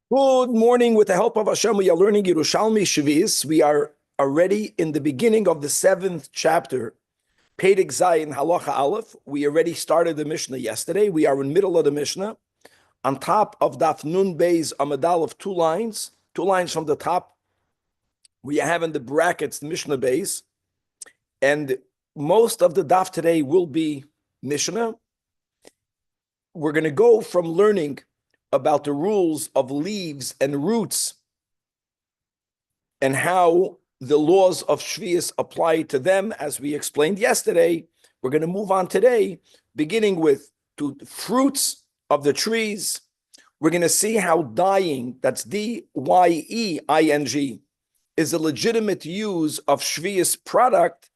Good morning. With the help of Hashem, we are learning Yerushalmi Shvius. We are already in the beginning of the seventh chapter, Perek Zayin Halacha Aleph. We already started the Mishnah yesterday. We are in middle of the Mishnah. On top of Daf Nun Beis Amud Aleph, two lines from the top. We have in the brackets the Mishnah Beis, and most of the Daf today will be Mishnah. We're going to go from learning about the rules of leaves and roots and how the laws of Shvius apply to them, as we explained yesterday. We're going to move on today, beginning with the fruits of the trees. We're going to see how dyeing, that's D-Y-E-I-N-G, is a legitimate use of Shvius product.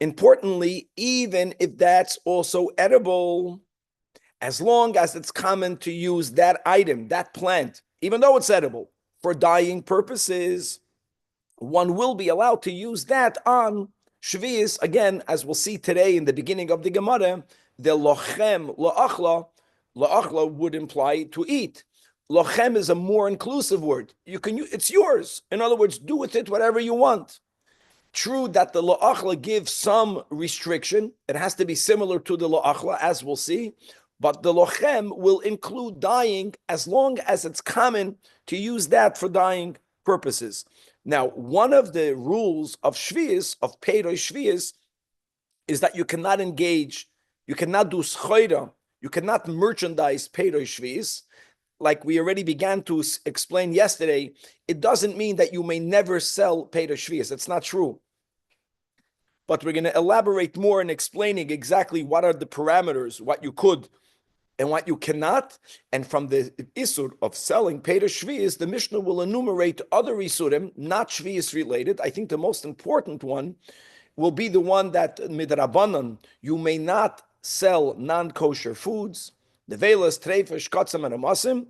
Importantly, even if that's also edible, as long as it's common to use that item, that plant, even though it's edible, for dyeing purposes, one will be allowed to use that on Shvius. Again, as we'll see today in the beginning of the Gemara, the lochem, la'achla would imply to eat. Lochem is a more inclusive word. It's yours. In other words, do with it whatever you want. True that the la'achla gives some restriction. It has to be similar to the la'achla, as we'll see. But the lochem will include dyeing as long as it's common to use that for dyeing purposes. Now, one of the rules of Shvius, of Perek Shvius, is that you cannot do schoira, you cannot merchandise Perek Shvius. Like we already began to explain yesterday, it doesn't mean that you may never sell Perek Shvius. It's not true. But we're going to elaborate more in explaining exactly what are the parameters, what you could and what you cannot. And from the isur of selling Perek Shvius, the Mishnah will enumerate other isurim, not Shvius related. I think the most important one will be the one that midrabanan, you may not sell non-kosher foods, nevelas, treifah, shkatzim, and amasim.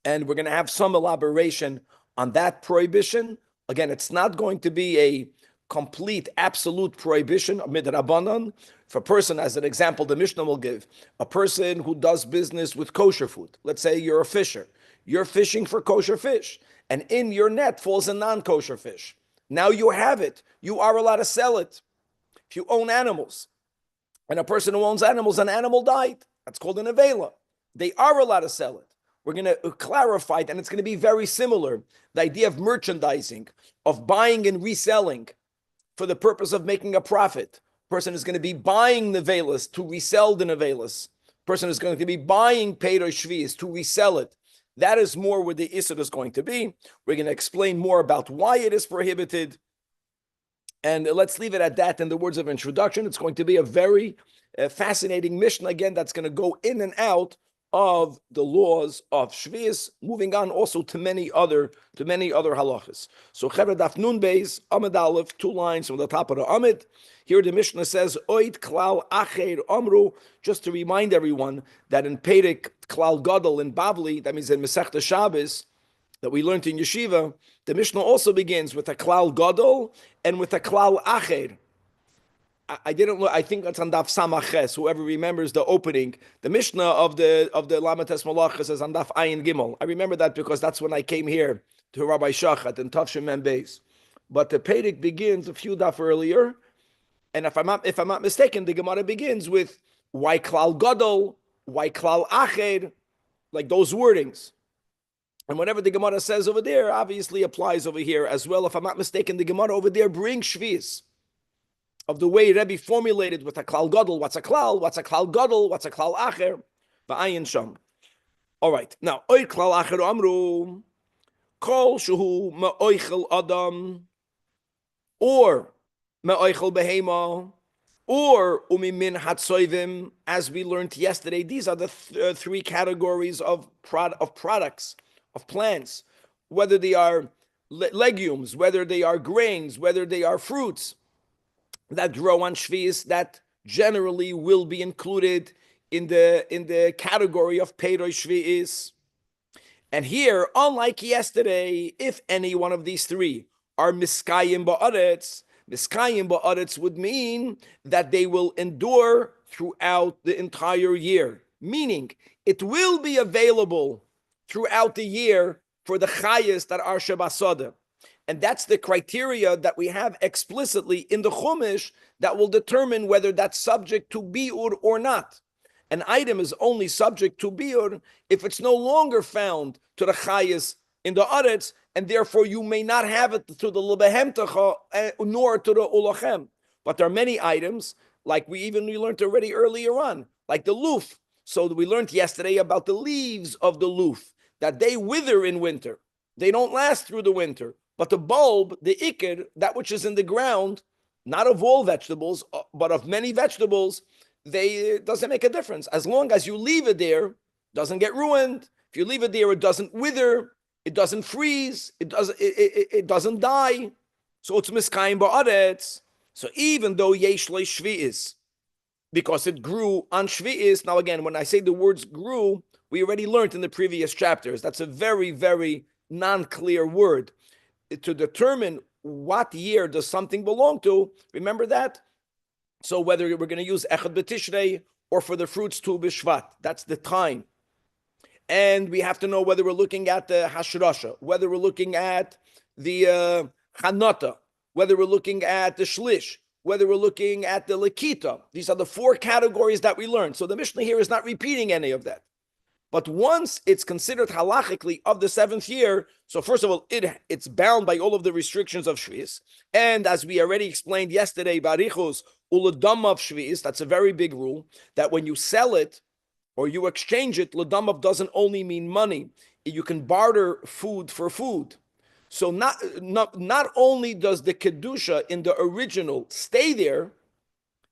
And we're going to have some elaboration on that prohibition. Again, it's not going to be a complete, absolute prohibition of midrabanan. If a person, as an example, the Mishnah will give, a person who does business with kosher food, let's say you're a fisher, you're fishing for kosher fish, and in your net falls a non-kosher fish. Now you have it. You are allowed to sell it. If you own animals, and a person who owns animals, an animal died, that's called an avela. They are allowed to sell it. We're going to clarify it, and it's going to be very similar. The idea of merchandising, of buying and reselling for the purpose of making a profit. Person is going to be buying nevelas to resell the nevelas. Person is going to be buying Perek Shvius to resell it. That is more where the isur is going to be. We're going to explain more about why it is prohibited. And let's leave it at that in the words of introduction. It's going to be a very fascinating Mishnah, again, that's going to go in and out of the laws of Shvius, moving on also to many other halachas. So Chevra Daf Nun Beis Amud Aleph, two lines from the top of the Amud. Here the Mishnah says, Oid Klal Acher Amru, just to remind everyone that in Perek Klal Gadol in Bavli, that means in Masechta Shabbos, that we learned in Yeshiva, the Mishnah also begins with a Klal Gadol and with a Klal Acher. I didn't look. I think that's on Daf Samaches. Whoever remembers the opening, the Mishnah of the Lamates Malachas is on Daf Ayin Gimel. I remember that because that's when I came here to Rabbi Shachat and Tavshim Mem Beis. But the Perek begins a few daf earlier, and if I'm not mistaken, the Gemara begins with why Klal Gadol, why Klal Acher, like those wordings. And whatever the Gemara says over there, obviously applies over here as well. If I'm not mistaken, the Gemara over there brings Shvius of the way Rabbi formulated with a klal gadol, what's a klal gadol, what's a klal acher, va'ayin sham. All right, now oy klal acher amru kol shehu ma'oichel adam or ma'oichel behema or umimin hatsoivim, as we learned yesterday. These are the three categories of products, of plants, whether they are legumes, whether they are grains, whether they are fruits that grow on Shvius, that generally will be included in the category of Perek Shvius. And here, unlike yesterday, if any one of these three are miskayim ba'aretz would mean that they will endure throughout the entire year. Meaning, it will be available throughout the year for the chayas that are shebasoda. And that's the criteria that we have explicitly in the Chumash that will determine whether that's subject to biur or not. An item is only subject to biur if it's no longer found to the chayas in the aretz, and therefore you may not have it to the lebehemtecha nor to the ulachem. But there are many items, like we learned already earlier on, like the luf. So we learned yesterday about the leaves of the luf, that they wither in winter. They don't last through the winter. But the bulb, the ikir, that which is in the ground, not of all vegetables, but of many vegetables, it doesn't make a difference. As long as you leave it there, it doesn't get ruined. If you leave it there, it doesn't wither, it doesn't freeze, it doesn't die. So it's miskayim ba'aretz. So even though yesh lo shvi'is, because it grew on shvi'is. Now again, when I say the words grew, we already learned in the previous chapters. That's a very, very non-clear word. To determine what year does something belong to, remember that? So whether we're going to use Echad B'Tishrei or for the fruits Tu B'Shvat, that's the time. And we have to know whether we're looking at the Hashrasha, whether we're looking at the Chanata, whether we're looking at the Shlish, whether we're looking at the Lakita. These are the four categories that we learned. So the Mishnah here is not repeating any of that. But once it's considered halachically of the seventh year, so first of all, it's bound by all of the restrictions of Shvi'is. And as we already explained yesterday, Barichos, uladam of Shvi'is, that's a very big rule, that when you sell it or you exchange it, ladamav doesn't only mean money. You can barter food for food. So not only does the Kedusha in the original stay there,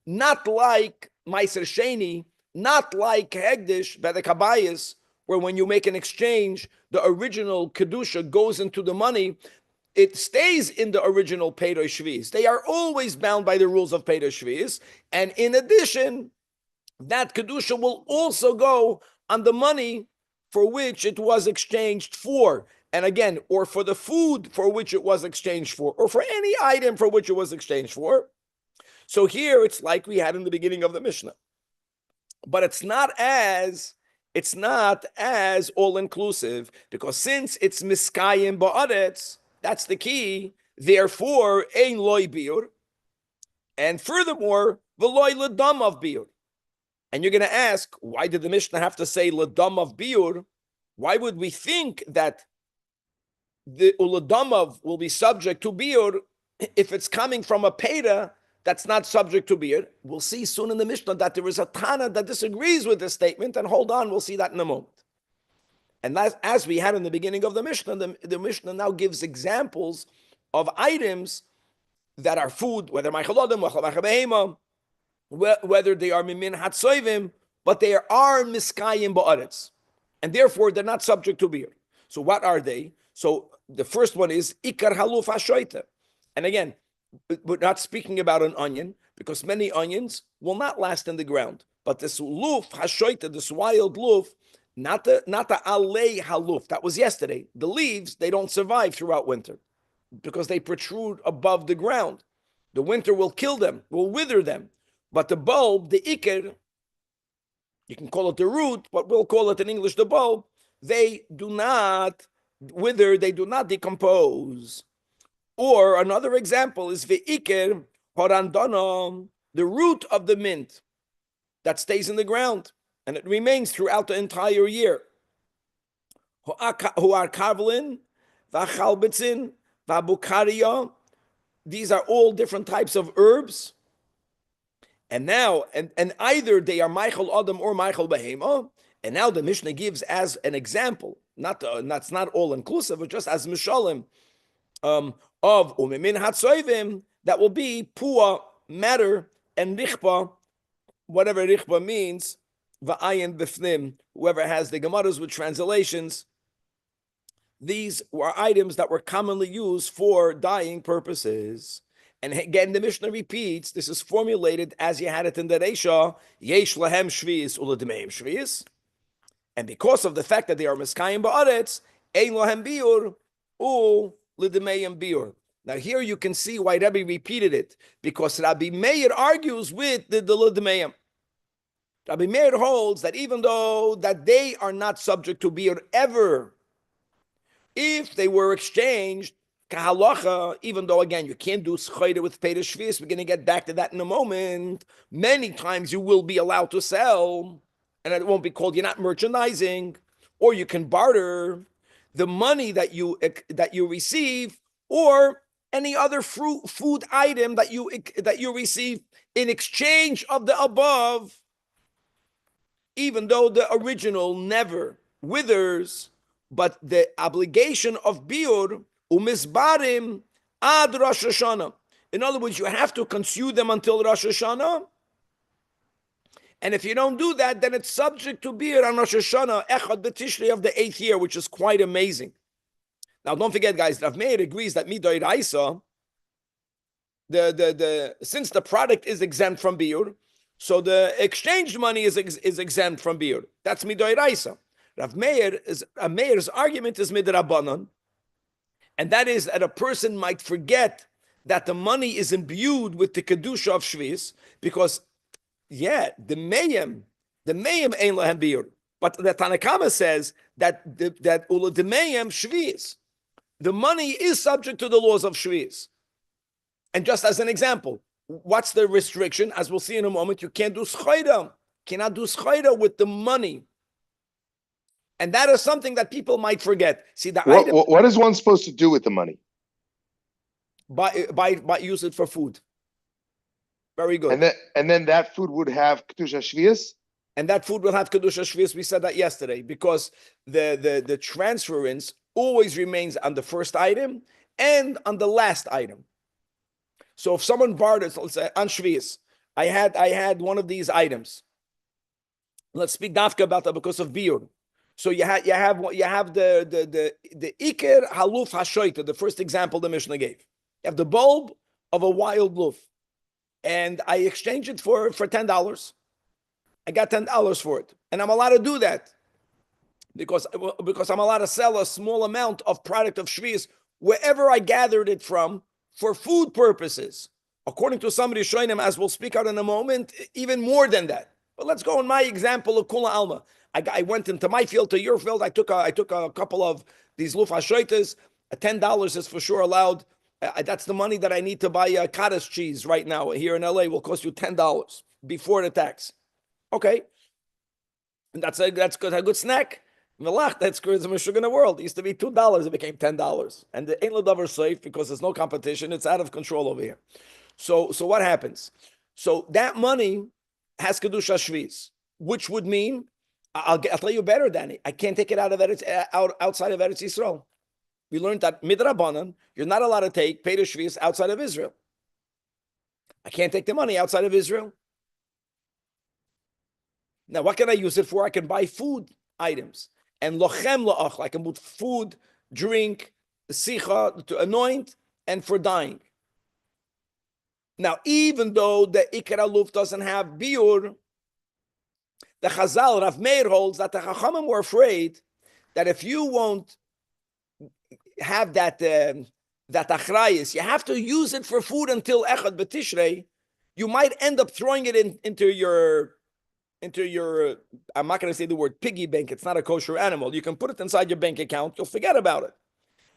not like Meiser Sheni, not like Hegdish, Bedek Habayis, where when you make an exchange, the original Kedusha goes into the money, it stays in the original Peirosh Shvi'is. They are always bound by the rules of Peirosh Shvi'is, and in addition, that Kedusha will also go on the money for which it was exchanged for. And again, or for the food for which it was exchanged for, or for any item for which it was exchanged for. So here it's like we had in the beginning of the Mishnah. But it's not as all-inclusive, because since it's miskayim ba'aretz, that's the key, therefore, ein loy biur, and furthermore, v'loy ledam of biur. And you're going to ask, why did the Mishnah have to say ledam of biur? Why would we think that the uladamav will be subject to biur if it's coming from a peda that's not subject to biur? We'll see soon in the Mishnah that there is a Tana that disagrees with this statement, and hold on, we'll see that in a moment. And as we had in the beginning of the Mishnah, the Mishnah now gives examples of items that are food, whether whether they are mimin hatsoivim, but they are miskayim ba'aretz, and therefore they're not subject to biur. So what are they? So the first one is ikar haluf hashoita. And again, we're not speaking about an onion, because many onions will not last in the ground. But this luf hashoita, this wild luf, not the alei haluf, that was yesterday. The leaves, they don't survive throughout winter because they protrude above the ground. The winter will kill them, will wither them. But the bulb, the ikar, you can call it the root, but we'll call it in English the bulb, they do not wither, they do not decompose. Or another example is ve'ikir horandonom, the root of the mint that stays in the ground and it remains throughout the entire year. Hoar kavlin, v'chalbitzin, v'abukaria. These are all different types of herbs. And now, and either they are Michael Adam or Michael Behema. And now the Mishnah gives as an example, that's not all inclusive, but just as Mishalim, of umimin hatsoivim, that will be pua, matter, and richpa, whatever richpa means, va'ayin b'fnim, whoever has the Gemaras with translations. These were items that were commonly used for dyeing purposes. And again, the Mishnah repeats, this is formulated as you had it in the Reisha, yesh lahem shvi'is uladmeim shvi'is. And because of the fact that they are miskayim ba'aretz, ein lahem biur u lidmeim biur. Now here you can see why Rabbi repeated it, because Rabbi Meir argues with the lidmeim. Rabbi Meir holds that even though that they are not subject to biur ever, If they were exchanged, kahalacha, even though again you can't do schayda with Peder Shvis, we're going to get back to that in a moment. Many times you will be allowed to sell, and it won't be called you're not merchandising, or you can barter the money that you receive, or any other food item that you receive in exchange of the above, even though the original never withers, but the obligation of biur umisbarim ad Rosh Hashanah. In other words, you have to consume them until Rosh Hashanah. And if you don't do that, then it's subject to biur on Rosh Hashanah, Echad B'Tishrei of the 8th year, which is quite amazing. Now, don't forget, guys, Rav Meir agrees that Midoy Raisa, since the product is exempt from biur, so the exchanged money is exempt from biur. That's Midoy Raisa. Rav Meir's argument is midrabanan, and that is that a person might forget that the money is imbued with the kedusha of shvis, because the mayim ain't lahem biur, but the Tanakama says that ula the mayim shvis, the money is subject to the laws of shvis. And just as an example, what's the restriction? As we'll see in a moment, you can't do schayda, cannot do schayda with the money. And that is something that people might forget. See, what is one supposed to do with the money? Buy use it for food. Very good. And then that food would have kedusha shvius? And that food will have kedusha shvius. We said that yesterday, because the transference always remains on the first item and on the last item. So if someone borrowed it, let's say on shvius, I had one of these items. Let's speak dafka about that because of biur. So you have the iker haluf hashoita, the first example the Mishnah gave. You have the bulb of a wild luf, and I exchanged it for $10. I got $10 for it, and I'm allowed to do that because I'm allowed to sell a small amount of product of shvius wherever I gathered it from for food purposes. According to somebody showing him, as we'll speak out in a moment, even more than that. But let's go in my example of Kula Alma. I went into my field to your field. I took a couple of these luf hashoitas. $10 is for sure allowed. That's the money that I need to buy cottage cheese right now here in LA. Will cost you $10 before the tax. Okay, and that's good. A good snack. Melach, that's the sugar in the world. It used to be $2. It became $10, and the ain't ledavar safe because there's no competition. It's out of control over here. So what happens? So that money has kedusha shvis, which would mean I'll tell you better, Danny. I can't take it out of outside of Eretz Yisrael. We learned that midrabanan, you're not allowed to take Peder Shvis outside of Israel. I can't take the money outside of Israel. Now, what can I use it for? I can buy food items. And lochem la'ach, I can put food, drink, sicha, to anoint, and for dyeing. Now, even though the Iker Aluf doesn't have biur, the Chazal, Rav Meir holds that the Chachamim were afraid that if you won't have that achrayis, you have to use it for food until Echad B'Tishrei, you might end up throwing it into your, I'm not going to say the word piggy bank, it's not a kosher animal. You can put it inside your bank account, you'll forget about it.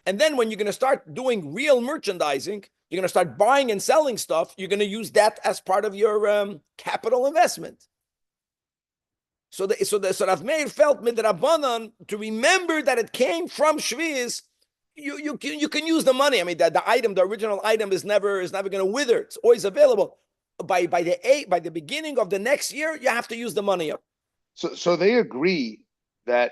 And then when you're going to start doing real merchandising, you're going to start buying and selling stuff, you're going to use that as part of your capital investment. So Rav Meir felt midrabanan to remember that it came from shvius. You can use the money. I mean, the original item is never going to wither. It's always available. By the beginning of the next year, you have to use the money up. So they agree that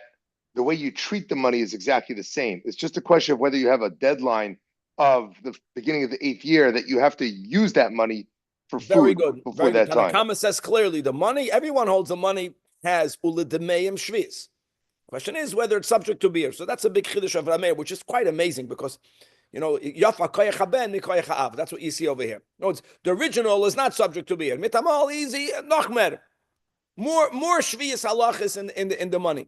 the way you treat the money is exactly the same. It's just a question of whether you have a deadline of the beginning of the 8th year that you have to use that money for food. Very good. Before that time. Tanakama says clearly the money, everyone holds the money, has uledemeim shvis. Question is whether it's subject to beer. So that's a big chiddush of Rameir, which is quite amazing because, yafa koyach haben mikoyach ha'av. That's what you see over here. No, the original is not subject to beer. Mitamal easy nochmer. More shvius halachis in the money.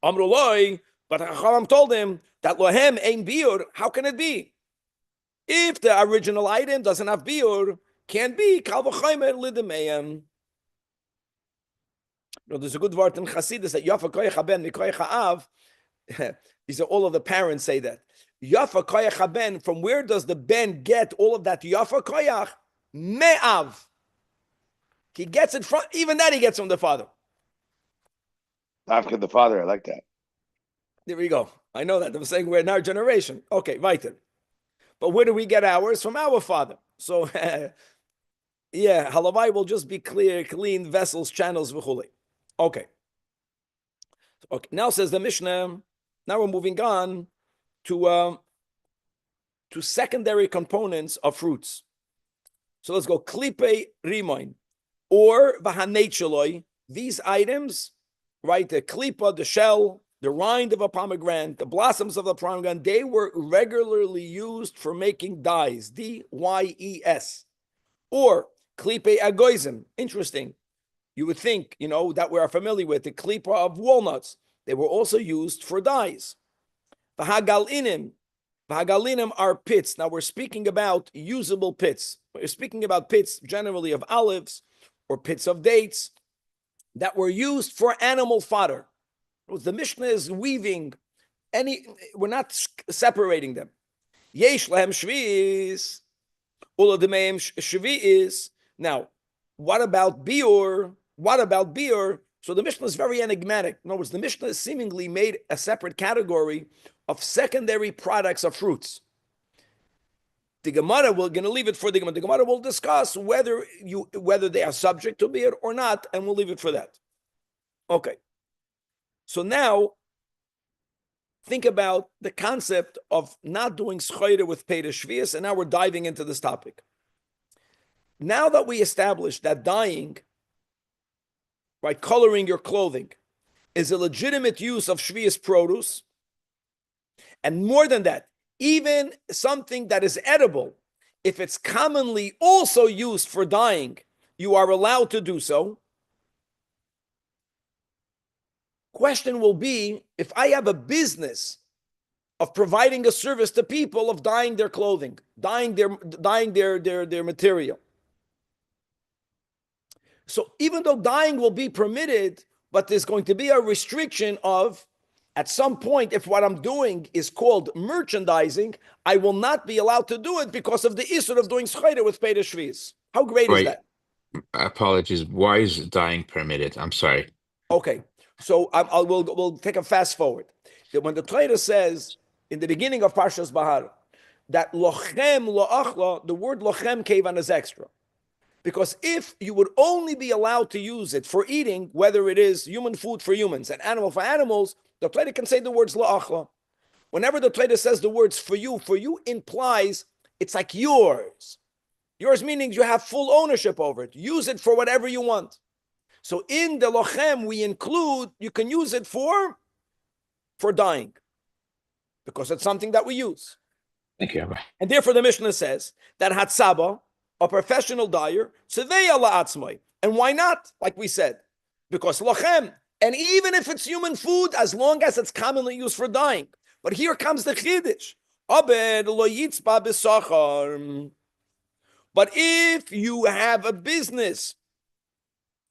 Amruloi, but Chachamim told him that lohem ein biur. How can it be? If the original item doesn't have biur, can't be kal v'chaymer lidemeyim. There's a good word in Chassidus that Yafa Koyach Haben Mikoyach Ha'av. These are all of the parents say that. Yafa koyach haben. From where does the ben get all of that yafa koyach? Me'av. He gets it from, even that he gets from the father. After the father, I like that. There we go. I know that. I'm saying we're in our generation. Okay, weiter. But where do we get ours? From our father. So, yeah, halavai will just be clear, clean vessels, channels, v'chule. Okay. Okay. Now says the Mishnah. Now we're moving on to secondary components of fruits. So let's go. Klipe rimoin or vahanecheloi. These items, right? The klipa, the shell, the rind of a pomegranate, the blossoms of the pomegranate, they were regularly used for making dyes, dyes. Or klipe agoizim, interesting. You would think, that we are familiar with, the klipa of walnuts. They were also used for dyes. V'hagalinim are pits. Now we're speaking about usable pits. We're speaking about pits generally of olives or pits of dates that were used for animal fodder. The Mishnah is weaving we're not separating them. Yesh lahem shvi'is, ulademeim shvi'is. Now, what about biur? So the Mishnah is very enigmatic. In other words, the Mishnah has seemingly made a separate category of secondary products of fruits. The Gemara, we're going to leave it for the Gemara. The Gemara will discuss whether they are subject to biur or not, and we'll leave it for that. Okay. So now, think about the concept of not doing schayre with Peder Shvius, and now we're diving into this topic. Now that we established that dyeing, right, coloring your clothing, is a legitimate use of Shvius produce, and more than that, even something that is edible, if it's commonly also used for dyeing, you are allowed to do so. Question will be, if I have a business of providing a service to people of dyeing their clothing, dyeing their material. So even though dyeing will be permitted, but there's going to be a restriction of, at some point, if what I'm doing is called merchandising, I will not be allowed to do it because of the issur of doing schayre with Peder Shvius. How great is that? Apologies. Why is dyeing permitted? I'm sorry. Okay. So we'll take a fast forward. That when the Torah says in the beginning of Parshas Bahar that lochem lo'achla, the word lochem kevan is extra, because if you would only be allowed to use it for eating, whether it is human food for humans and animal for animals, the Torah can say the words lo'achla. Whenever the Torah says the words for you implies it's like yours. Yours meaning you have full ownership over it. Use it for whatever you want. So in the lochem, we include, you can use it for dyeing, because it's something that we use. Thank you, Rabbi. And therefore the Mishnah says that hatzaba, a professional dyer, tzevei ala atzmai. And why not? Like we said, because lochem, and even if it's human food, as long as it's commonly used for dyeing. But here comes the chiddush. Abed lo yitzba b'sachar. But if you have a business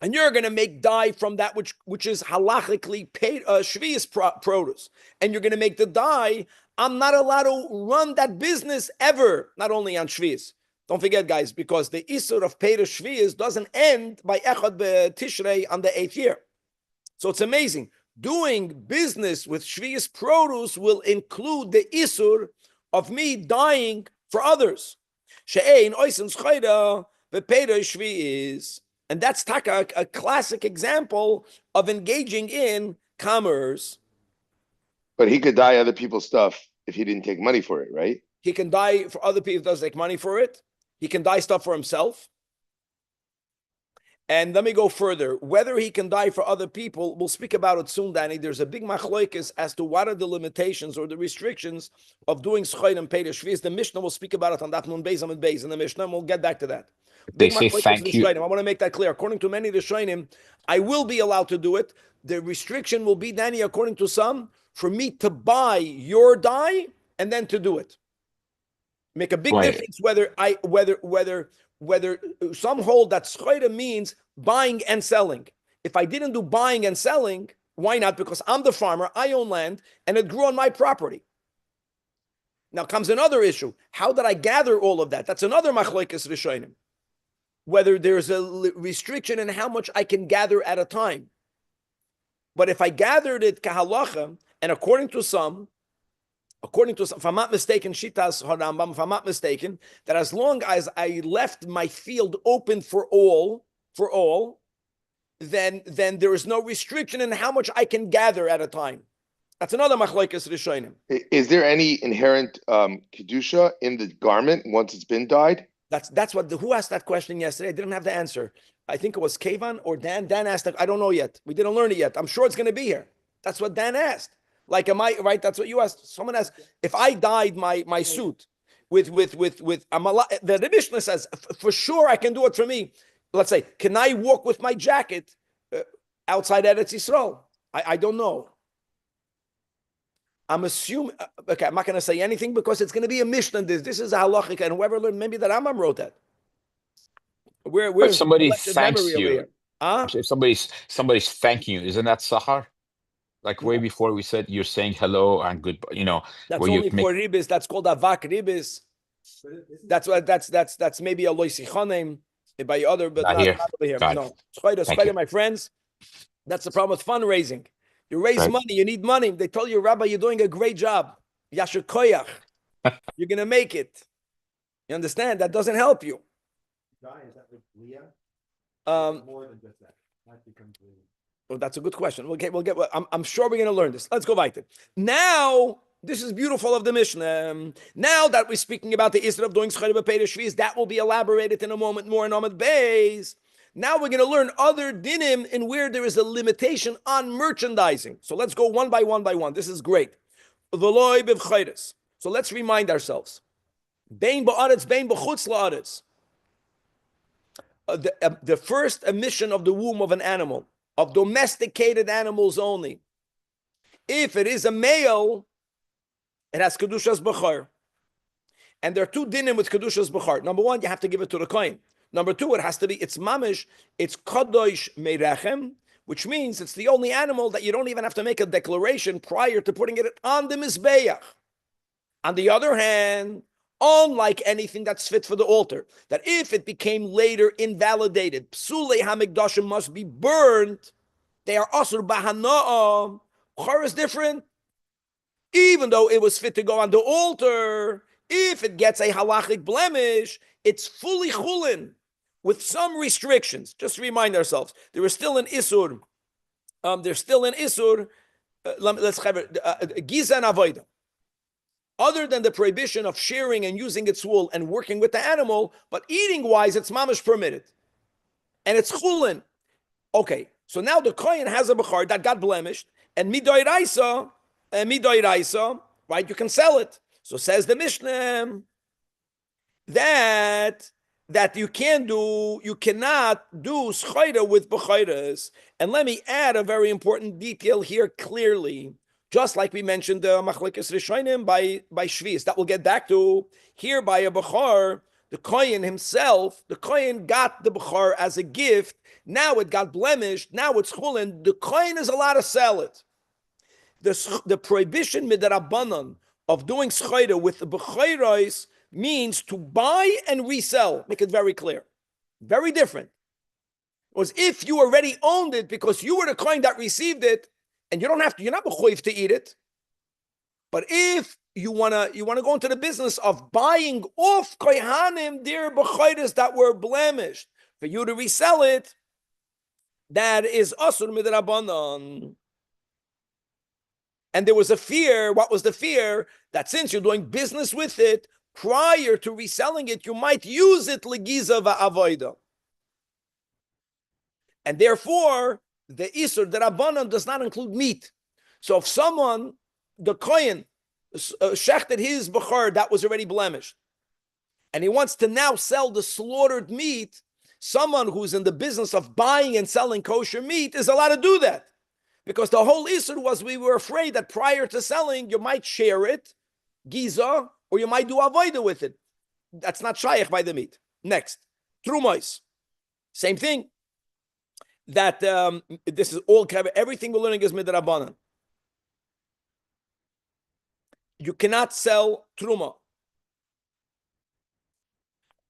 and you're going to make dye from that which is halachically paid shvius produce, and you're going to make the dye, I'm not allowed to run that business ever, not only on shvius. Don't forget, guys, because the issur of Peder Shvius doesn't end by Echad B'Tishrei on the 8th year. So it's amazing. Doing business with shvius produce will include the issur of me dyeing for others. She'ein oisen schayda v'Peder Shvius. And that's a classic example of engaging in commerce. But he could dye other people's stuff if he didn't take money for it, right? He can dye for other people, doesn't take money for it. He can dye stuff for himself. And let me go further. Whether he can dye for other people, we'll speak about it soon, Danny. There's a big machlokes as to what are the limitations or the restrictions of doing schayr and Peder Shvius. The Mishnah will speak about it on that Nun Beis Amud Beis in the Mishnah, and we'll get back to that. They say thank you. I want to make that clear. According to many of the Shonim, I will be allowed to do it. The restriction will be, Danny, according to some, for me to buy your dye and then to do it. Make a big difference whether some hold that schayra means buying and selling. If I didn't do buying and selling, Why not? Because I'm the farmer, I own land, and it grew on my property. Now comes another issue. How did I gather all of that? That's another machlokes rishonim. Whether there's a restriction in how much I can gather at a time. But if I gathered it kahalacha, and according to some, if I'm not mistaken, Shitas Harambam, if I'm not mistaken, that as long as I left my field open for all, then there is no restriction in how much I can gather at a time. That's another machlokes rishonim. Is there any inherent kedusha in the garment once it's been dyed? That's what who asked that question yesterday? I didn't have the answer. I think it was Kavan or Dan. Dan asked that. I don't know yet. We didn't learn it yet. I'm sure it's going to be here. That's what Dan asked. Like, am I right? That's what you asked. Someone asked if I dyed my suit with the Mishnah says for sure I can do it for me. Let's say, can I walk with my jacket outside Eretz Yisrael? I don't know. I'm assuming. Okay, I'm not going to say anything because it's going to be a Mishnah. This is a halachic, and whoever learned, maybe the Rambam wrote that. If somebody thanks you, huh? if somebody's thanking you, isn't that sahar? Like way before we said you're saying hello and goodbye, That's where only you for ribis. That's called avak ribis. That's maybe a loisichonim by other, but not here. over here. Got No, it. my friends. That's the problem with fundraising. You raise money, you need money. They told you, Rabbi, you're doing a great job. Yasher koyach. You're gonna make it. You understand? That doesn't help you. More than just that. Well, that's a good question. We'll get. I'm sure we're going to learn this. Let's go weiter. Now, this is beautiful of the Mishnah. Now that we're speaking about the Isra of doing Schayda B'Peidah Shvius, that will be elaborated in a moment more in Amud Beis. Now we're going to learn other dinim in where there is a limitation on merchandising. So let's go one by one. This is great. V'loi b'vchayres. So let's remind ourselves. Bein ba'aretz, bein b'chutz la'aretz. The first emission of the womb of an animal, of domesticated animals only. If it is a male, it has kedushas b'char. And there are two dinim with kedushas b'char. Number one, you have to give it to the kohen. Number two, it's mamish, it's kadosh meirachem, which means it's the only animal that you don't even have to make a declaration prior to putting it on the mizbeach. On the other hand, unlike anything that's fit for the altar, that if it became later invalidated, psulei hamikdashim must be burned, they are asur b'hana'ah. B'char is different. Even though it was fit to go on the altar, if it gets a halachic blemish, it's fully chulin, with some restrictions. Just to remind ourselves, there is still an isur. Let's giza and avoida. Other than the prohibition of shearing and using its wool and working with the animal, but eating-wise, it's mamish permitted. And it's chulin. Okay, so now the kohen has a bechar that got blemished, and midoiraisa, right, you can sell it. So says the Mishnah that you cannot do schayda with bechayres. And let me add a very important detail here clearly. Just like we mentioned the machlekes rishonim by shvius, that we'll get back to. Here by a bechar, the kohen himself, the kohen got the bechar as a gift. Now it got blemished. Now it's chulin. The kohen is allowed to sell it. The prohibition midrabanan of doing schayda with the bechayros means to buy and resell. Make it very clear. Very different. It was if you already owned it because you were the kohen that received it, and you're not mechuyev to eat it. But if you wanna go into the business of buying off kohanim their bechayros that were blemished for you to resell it, that is asur midrabanan. And there was a fear. What was the fear? That since you're doing business with it, prior to reselling it, you might use it legiza va'avoida. And therefore, the isur, the rabbanon, does not include meat. So if someone, the kohen, shechted his bechar that was already blemished, and he wants to now sell the slaughtered meat, someone who's in the business of buying and selling kosher meat is allowed to do that. Because the whole isur was we were afraid that prior to selling, you might share it, giza, or you might do avoida with it. That's not shaykh by the meat. Next, trumos. Same thing. that this is all everything we're learning is midrabanan. You cannot sell truma.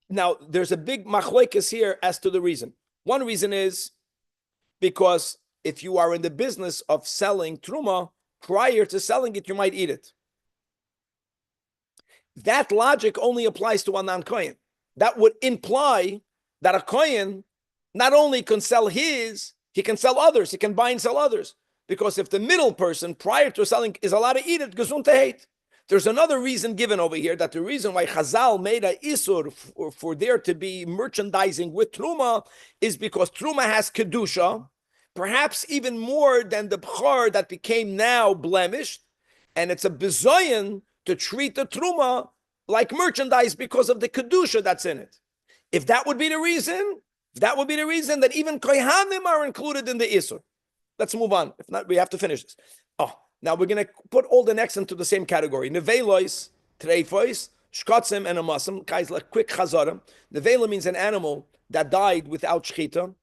Now, there's a big machlokes here as to the reason. One reason is because if you are in the business of selling truma, prior to selling it, you might eat it. That logic only applies to a non-kohen. That would imply that a kohen not only can sell his, he can sell others. He can buy and sell others. Because if the middle person prior to selling is allowed to eat it, gesund heit. There's another reason given over here, that the reason why Chazal made a isur for there to be merchandising with truma is because truma has kedusha, perhaps even more than the bchar that became now blemished, and it's a bizoyan to treat the truma like merchandise because of the kedusha that's in it. If that would be the reason, that even kohanim are included in the isur. Let's move on. If not, we have to finish this. Now we're going to put all the next into the same category. Nevelois, trefois, shkotzim, and amasim. Guys, like quick chazara. Nevela means an animal that died without shchita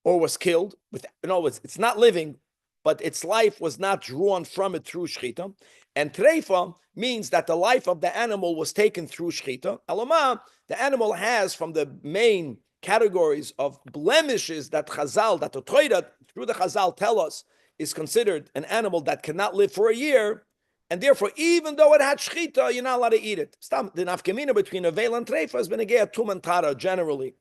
or was killed. It's not living, but its life was not drawn from it through shchita. And treifa means that the life of the animal was taken through shchita. Alama, the animal has from the main categories of blemishes that Chazal, that the Torah through the Chazal tell us is considered an animal that cannot live for a year, and therefore, even though it had shchita, you're not allowed to eat it. The nafkamina between nevela and treifa has been a geya tum and tara generally,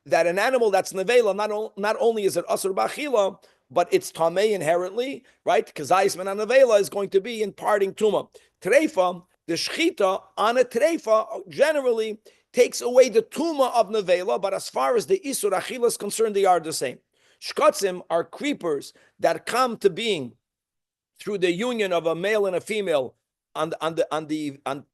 that an animal that's nevela, not only is it asur b'achila, but it's tamei inherently, right? Because aisman on nevela is going to be imparting tuma. Treifa, the shchita on a treifa generally takes away the tuma of nevela, but as far as the isur achila is concerned, they are the same. Shkotzim are creepers that come to being through the union of a male and a female on the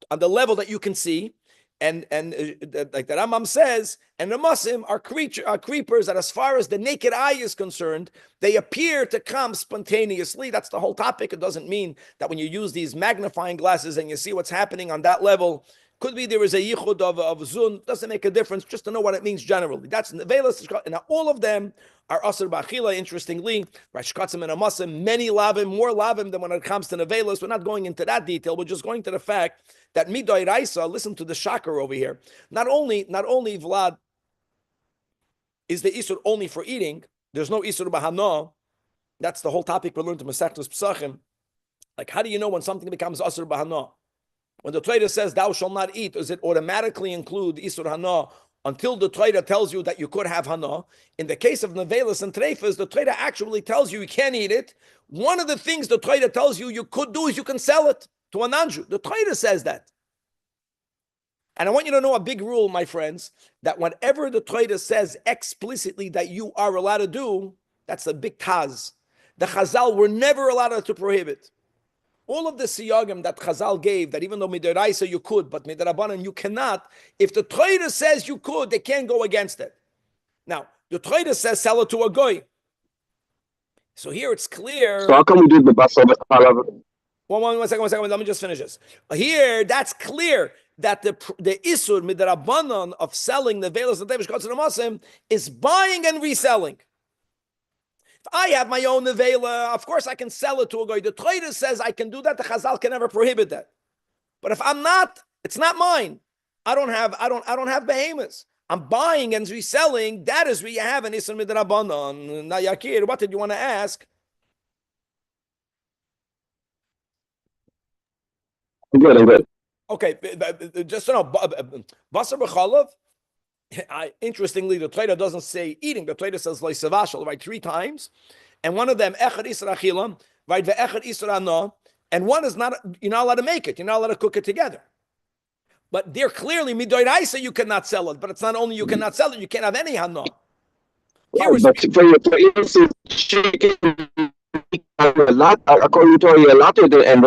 level that you can see, and like the Rambam says, and the Muslim are creepers that, as far as the naked eye is concerned, they appear to come spontaneously. That's the whole topic. It doesn't mean that when you use these magnifying glasses and you see what's happening on that level. Could be there is a yichud of zun, doesn't make a difference, just to know what it means generally. That's nevelas, and all of them are asur b'achila. Interestingly, right, shkatzim and amasim, many lavim, more lavim than when it comes to nevelas. We're not going into that detail. We're just going to the fact that midai raisa. Listen to the shocker over here. Not only Vlad is the isur only for eating. There's no isur b'hana. That's the whole topic we learned in Masechtas Pesachim. Like, how do you know when something becomes asur b'hana? When the Torah says thou shalt not eat, does it automatically include Isur Hana until the Torah tells you that you could have Hana? In the case of Nevelas and Treifas, the Torah actually tells you can't eat it. One of the things the Torah tells you could do is you can sell it to a non-Jew. The Torah says that. And I want you to know a big rule, my friends, that whatever the Torah says explicitly that you are allowed to do, that's a big taz. The Chazal were never allowed to prohibit. All of the siyagim that Chazal gave, that even though midaraisa you could, but midarabanan you cannot, if the Torah says you could, they can't go against it. Now, the Torah says sell it to a goy. So here it's clear. So how come we do the basar b'chalav? One second, let me just finish this. Here, that's clear that the isur midarabanan of selling the velas and tevish kotzim amasim is buying and reselling. I have my own nevela. Of course, I can sell it to a guy. The Torah says I can do that. The Chazal can never prohibit that. But if I'm not, it's not mine. I don't have behemoths. I'm buying and reselling. That is where you have an Isra Midrabanan. Now, Yakir, what did you want to ask? I'm good. Okay, just to know, Basar B'chalav, interestingly, the Torah doesn't say eating. The Torah says loisavashal, right, 3 times, and one of them echad isra achila, right, ve'echad isra hana, and one is not. You're not allowed to make it. You're not allowed to cook it together. But they're clearly midoraisa. You cannot sell it. But it's not only you cannot sell it. You can't have any hana. Right, but for your chicken, a lot according to a lot of and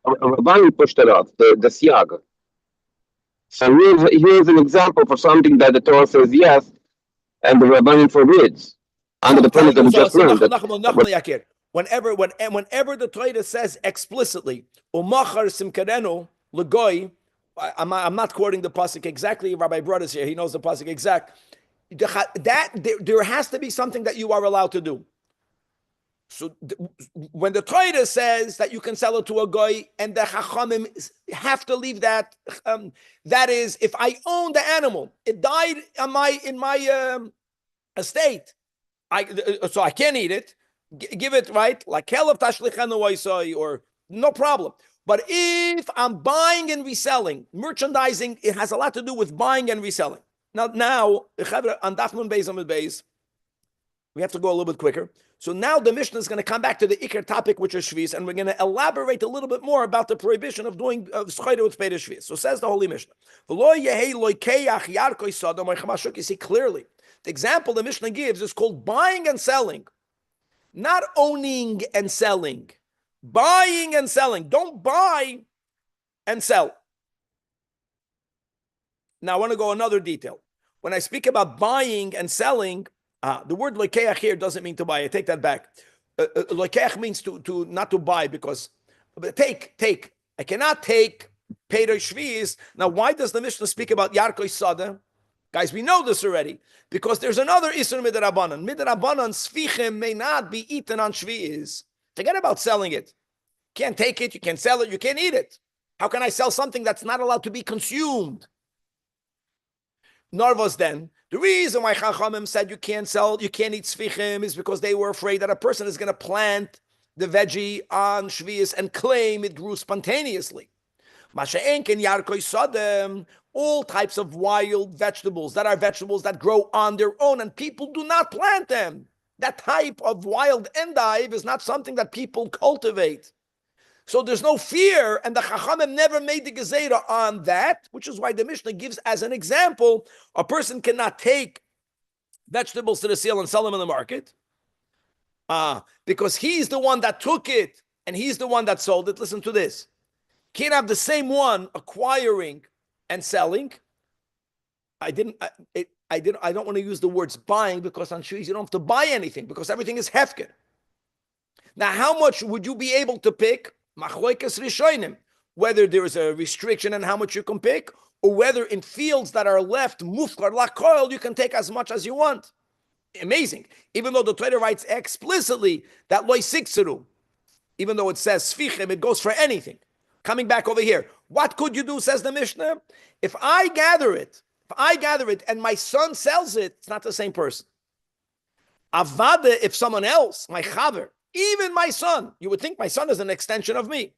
Rabbi pushed it off the siag. So here's an example for something that the Torah says yes, and the Rabbanim forbids. Under the premise that we just learned. Whenever the Torah says explicitly, "Umachar simkarenu legoy," I'm not quoting the pasuk exactly. Rabbi brought us here. He knows the pasuk exact. There has to be something that you are allowed to do. So when the Torah says that you can sell it to a guy, and the Chachamim have to leave that, that is, if I own the animal, it died in my estate, so I can't eat it. Give it, right, like kelev tashlichenu oisai, or no problem. But if I'm buying and reselling, merchandising, it has a lot to do with buying and reselling. Now on Daf Nun Beis Amud Beis, we have to go a little bit quicker. So now the Mishnah is going to come back to the Iker topic, which is Shvis, and we're going to elaborate a little bit more about the prohibition of doing Schayda with Peder Shvis. So says the Holy Mishnah. You see clearly, the example the Mishnah gives is called buying and selling, not owning and selling. Buying and selling. Don't buy and sell. Now I want to go another detail. When I speak about buying and selling, the word loikeach here doesn't mean to buy. I take that back. Loikeach means to not to buy, because take. I cannot take Peder Shviz. Now, why does the Mishnah speak about Yarkoi Sada? Guys, we know this already, because there's another Isur Midrabanan. Midrabanan Svichim may not be eaten on Shviz. Forget about selling it. You can't take it, you can't sell it, you can't eat it. How can I sell something that's not allowed to be consumed? Narvos then. The reason why Chachamim said you can't eat Svichim is because they were afraid that a person is going to plant the veggie on Shvius and claim it grew spontaneously. Masha'enken Yarkoi Sadem, all types of wild vegetables that grow on their own, and people do not plant them. That type of wild endive is not something that people cultivate. So there's no fear, and the Chachamim never made the Gezerah on that, which is why the Mishnah gives as an example, a person cannot take vegetables to the sale and sell them in the market, because he's the one that took it, and he's the one that sold it. Listen to this. Can't have the same one acquiring and selling. I don't want to use the words buying, because on shoes you don't have to buy anything, because everything is hefker. Now, how much would you be able to pick? Machloikas rishonim, whether there is a restriction on how much you can pick, or whether in fields that are left mufkar lakoil you can take as much as you want. Amazing. Even though the Torah writes explicitly that loy siksiru, even though it says sfichim, it goes for anything. Coming back over here, what could you do, says the Mishnah? If I gather it and my son sells it, it's not the same person. Avada, if someone else, my chaver, even my son, you would think my son is an extension of me.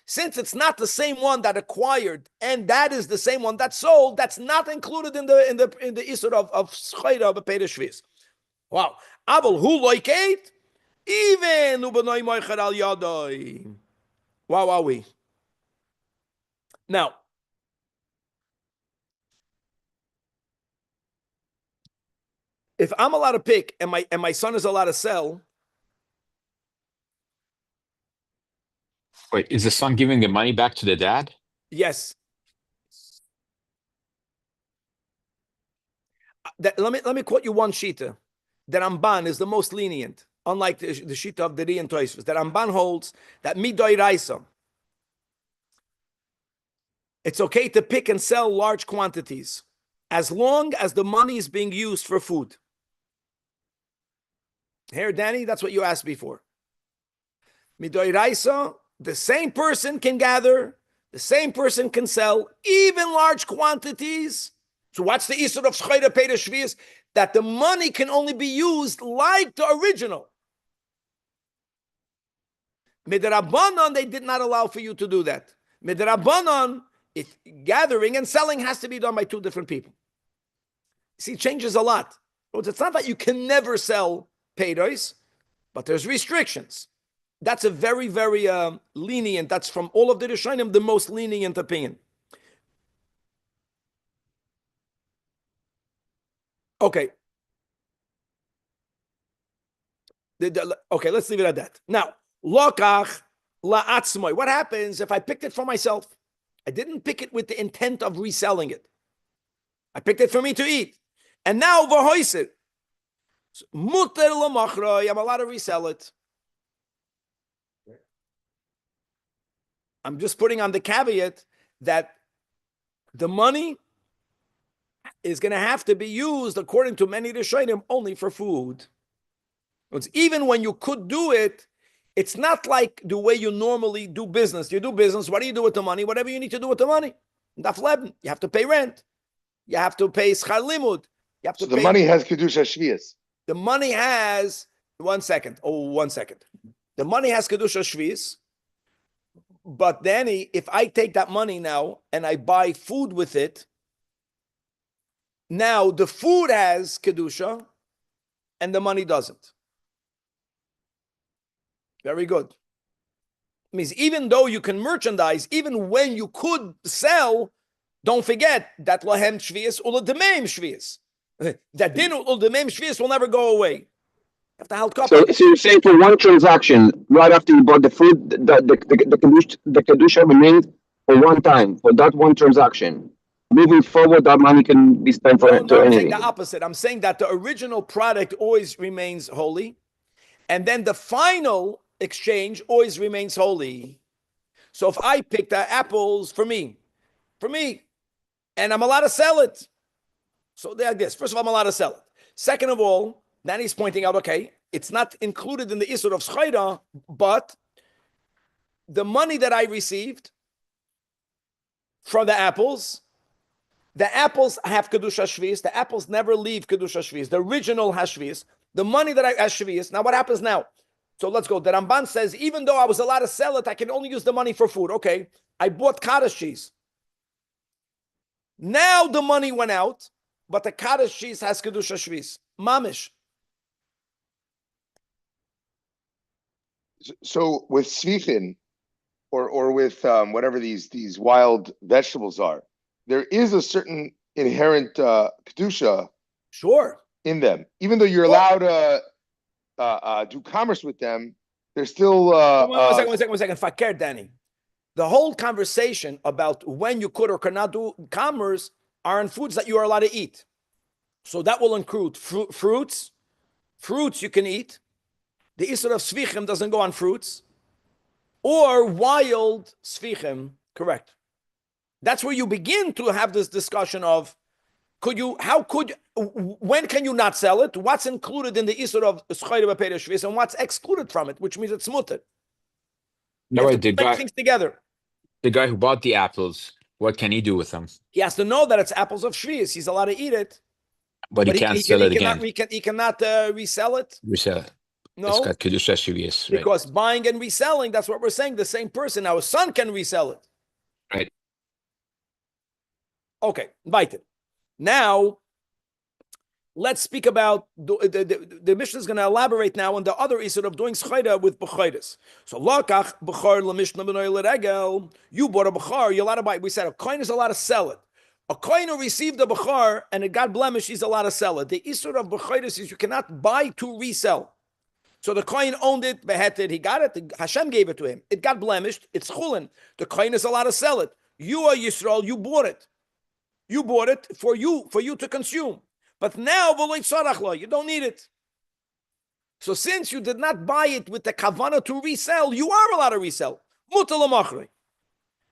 Since it's not the same one that acquired, and that is the same one that sold, that's not included in the isur of schayda of a Peder Shviz. Wow. Aval hu loikeit, even ubenoi moicher al yadoi. Wow, are we? Now, if I'm allowed to pick and my son is allowed to sell. Wait, is the son giving the money back to the dad? Yes. Let me quote you one shita. That Ramban is the most lenient, unlike the shita of the Ri and Tosfos. That Ramban holds that midoi raisa, it's okay to pick and sell large quantities as long as the money is being used for food. Here, Danny, that's what you asked before. Midoi raisa, the same person can gather, the same person can sell, even large quantities. So what's the isur of schayda Peder Shvius? That the money can only be used like the original. Midrabanan, they did not allow for you to do that. Midrabanan, if gathering and selling has to be done by two different people. See, it changes a lot. It's not that you can never sell peiros, but there's restrictions. That's a very, very lenient, that's from all of the Rishonim, the most lenient opinion. Okay. Okay, let's leave it at that. Now, lokach la'atzmoi. What happens if I picked it for myself? I didn't pick it with the intent of reselling it. I picked it for me to eat. And now, v'hoisit. Muter l'machroi. I'm allowed to resell it. I'm just putting on the caveat that the money is going to have to be used, according to many Rishonim, only for food. It's even when you could do it, it's not like the way you normally do business. You do business, what do you do with the money? Whatever you need to do with the money. Daf Leben, you have to pay rent. You have to pay schar limud. You have to the pay. money has kedusha shvius. The money has 1 second. Oh, 1 second. The money has kedusha shvius. But Danny, if I take that money now and I buy food with it, now the food has kedusha, and the money doesn't. Very good. It means even though you can merchandise, even when you could sell, don't forget that lahem shvius ula demeim shvius. That din ul demeim shvius will never go away. You have to hold So you're saying for one transaction, right after you bought the food, the kedusha remains for one time, for that one transaction. Moving forward, that money can be spent for No, I'm anything. saying the opposite. I'm saying that the original product always remains holy, and then the final exchange always remains holy. So if I pick the apples for me, and I'm allowed to sell it. So like this. First of all, I'm allowed to sell it. Second of all, then he's pointing out, okay, it's not included in the Isur of Schayda, but the money that I received from the apples have Kedusha Shvius. The apples never leave Kedusha Shvius. The original has Shvius. The money that I has Shvius. Now what happens now? So let's go. The Ramban says, even though I was allowed to sell it, I can only use the money for food. Okay, I bought cottage cheese. Now the money went out, but the cottage cheese has Kedusha Shvius. Mamish. So with svichin, or with whatever these wild vegetables are, there is a certain inherent kedusha Sure. in them. Even though you're allowed to do commerce with them, they're still. One second. Fakir, Danny. The whole conversation about when you could or cannot do commerce are on foods that you are allowed to eat. So that will include fruits. Fruits you can eat. The Isur of Svichim doesn't go on fruits. Or wild Svichim, correct. That's where you begin to have this discussion of, when can you not sell it? What's included in the Isur of Schayda B'Peidah Shvis and what's excluded from it, which means it's mutter. No, wait, the things together. The guy who bought the apples, what can he do with them? He has to know that it's apples of Shvis. He's allowed to eat it. But he can't sell it again. He cannot resell it. Resell it. No. It's got Kedusha Shvius, right? Because buying and reselling, that's what we're saying. The same person. Now his son can resell it. Right. Okay, invite it. Now, let's speak about the Mishnah is going to elaborate now on the other issue of doing schayda with b'chaydas. So, lakach b'char l'mishnah b'noy l'regel. You bought a b'char, you're allowed to buy it. We said a kohen is allowed to sell it. A kohen who received a b'char and it got blemished, he's allowed to sell it. The issue of b'chaydas is you cannot buy to resell. So the kohen owned it, beheaded, he got it, Hashem gave it to him. It got blemished, it's chulin. The kohen is allowed to sell it. You are Yisrael, you bought it. You bought it for you to consume. But now, you don't need it. So since you did not buy it with the kavana to resell, you are allowed to resell.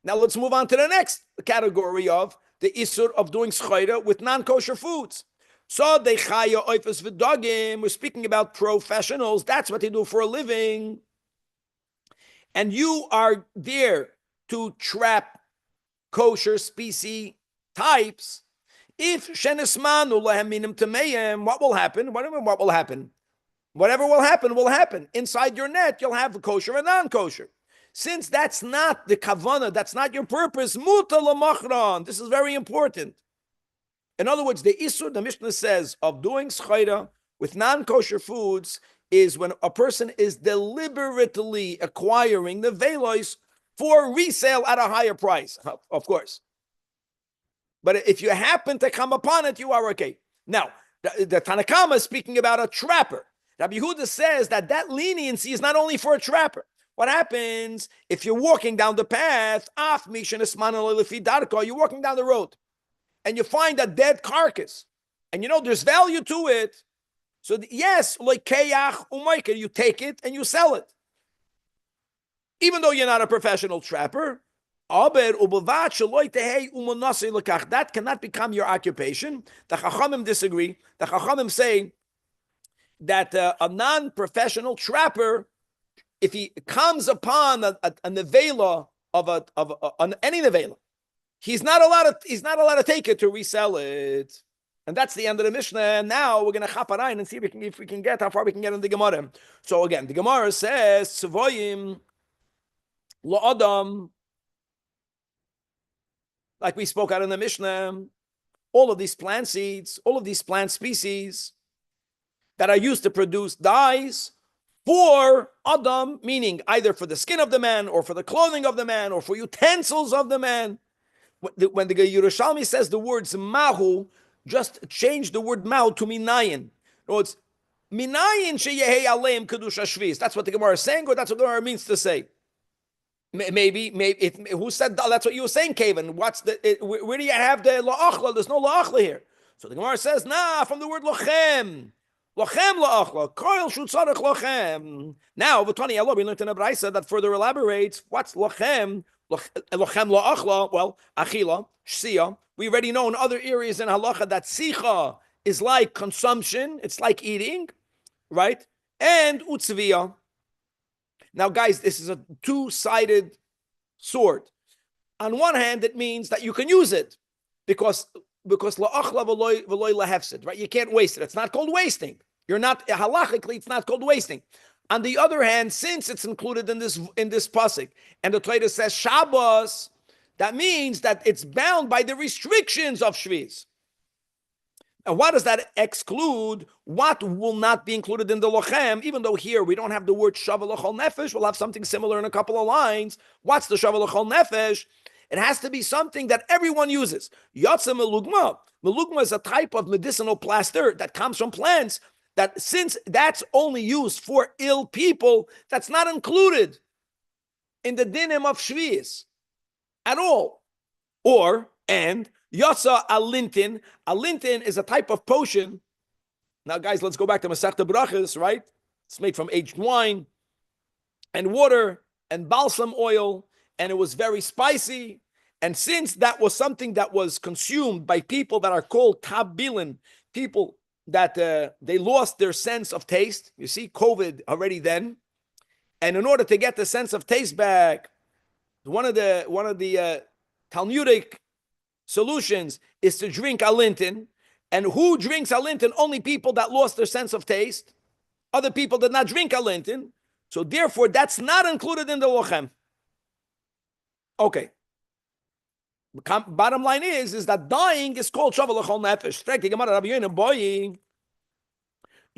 Now let's move on to the next category of the isur of doing schayda with non-kosher foods. So they chaya oifes v'dagim. We're speaking about professionals. That's what they do for a living. And you are there to trap kosher species types. If shenismanu lahem minim tameim, what will happen? What will happen? Whatever will happen. Inside your net, you'll have kosher and non-kosher. Since that's not the kavana, that's not your purpose, muta lamachran. This is very important. In other words, the isur, the Mishnah says, of doing schayda with non-kosher foods is when a person is deliberately acquiring the velos for resale at a higher price, of course. But if you happen to come upon it, you are okay. Now, the Tanakama is speaking about a trapper. Rabbi Yehuda says that leniency is not only for a trapper. What happens if you're walking down the path, you're walking down the road, and you find a dead carcass, and you know there's value to it. So yes, like keyach umayker, you take it and you sell it. Even though you're not a professional trapper, That cannot become your occupation. The Chachamim disagree. The Chachamim say that a non-professional trapper, if he comes upon a nevela of any nevela, he's not allowed to take it to resell it. And that's the end of the Mishnah. And now we're going to chaparain and see if we can get how far we can get in the Gemara. So again, the Gemara says, Tzevoyim la'adam, like we spoke out in the Mishnah, all of these plant seeds, all of these plant species that are used to produce dyes for Adam, meaning either for the skin of the man or for the clothing of the man or for utensils of the man. When the Yerushalmi says the words mahu, just change the word mahu to minayin. No, it's minayin sheyehei aleim kedusha shvis. That's what the Gemara is saying, or that's what the Gemara means to say. Maybe who said that? That's what you were saying, Kevin. Where do you have the la'achla? There's no la'achla here. So the Gemara says, from the word lochem. Lochem la'achla. Koil shutzarech lochem. Now, V'tani Allah, we learned in a brayso that further elaborates what's lochem. Lochem la'achla. Well, achila, shsiya. We already know in other areas in halacha that sicha is like consumption. It's like eating, right? And utzviya. Now, guys, this is a two-sided sword. On one hand, it means that you can use it because la'achla v'loy lahefsid, right? You can't waste it. It's not called wasting. Halachically, it's not called wasting. On the other hand, since it's included in this pasuk, and the Torah says Shabbos, that means that it's bound by the restrictions of Shviz. And what does that exclude? What will not be included in the lochem? Even though here we don't have the word shava l'chol nefesh, we'll have something similar in a couple of lines. What's the shava l'chol nefesh? It has to be something that everyone uses. Yotze melugma. Melugma is a type of medicinal plaster that comes from plants, that since that's only used for ill people, that's not included in the dinim of Shviz at all. And Yotza alintin. Alintin is a type of potion. Now, guys, let's go back to Masechta Brachos, right? It's made from aged wine and water and balsam oil, and it was very spicy. And since that was something that was consumed by people that are called tabbilin, people that they lost their sense of taste. You see, COVID already then. And in order to get the sense of taste back, one of the Talmudic solutions is to drink alintin. And who drinks alintin? Only people that lost their sense of taste. Other people did not drink alintin. So therefore, that's not included in the lochem. Okay. Bottom line is that dying is called shava l'chol nefesh.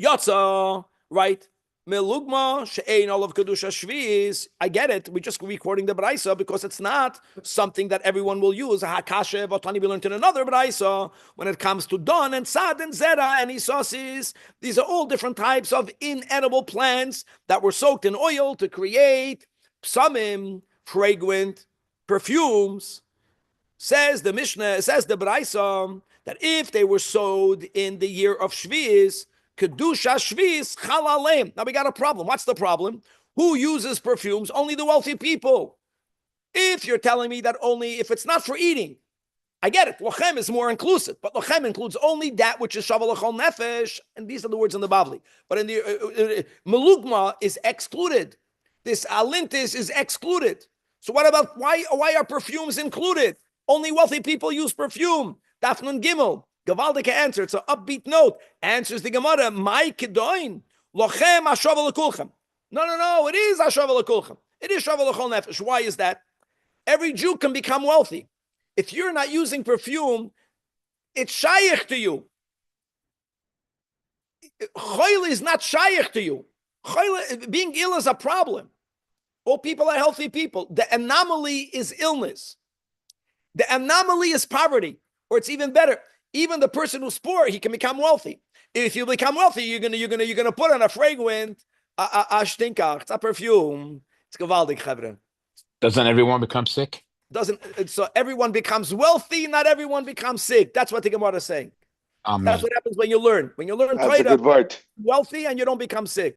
Yotza, right? Melugma she'ein olav kedusha shviz. I get it. We're just recording the brayso because it's not something that everyone will use. Hakashe v'tani we learned in another brayso when it comes to don and sad and zera and isosis. These are all different types of inedible plants that were soaked in oil to create psamim, fragrant perfumes. Says the Mishnah, says the brayso that if they were sowed in the year of Shviz, Kedusha Shviz Chalalem. Now we got a problem. What's the problem? Who uses perfumes? Only the wealthy people. If you're telling me that only if it's not for eating, I get it. Lochem is more inclusive, but lochem includes only that which is shava l'chol nefesh, and these are the words in the Bavli. But in the melugma is excluded. This alintis is excluded. So what about why are perfumes included? Only wealthy people use perfume. Dafnun Gimel. Gavaldika answer. It's an upbeat note. Answers the Gemara. My kedoin. Lochem ashava l'kulchem. No. It is ashava l'kulchem. It is shava l'chol nefesh. Why is that? Every Jew can become wealthy. If you're not using perfume, it's shaykh to you. Choyle is not shaykh to you. Choyle, being ill is a problem. All people are healthy people. The anomaly is illness. The anomaly is poverty, or it's even better. Even the person who's poor, he can become wealthy. If you become wealthy, you're gonna put on a fragrant, a stinkach, it's a perfume. It's gewaldig, chavre. Doesn't everyone become sick? So everyone becomes wealthy, not everyone becomes sick. That's what the Gemara is saying. Amen. That's what happens when you learn. When you learn That's a good word. wealthy and you don't become sick.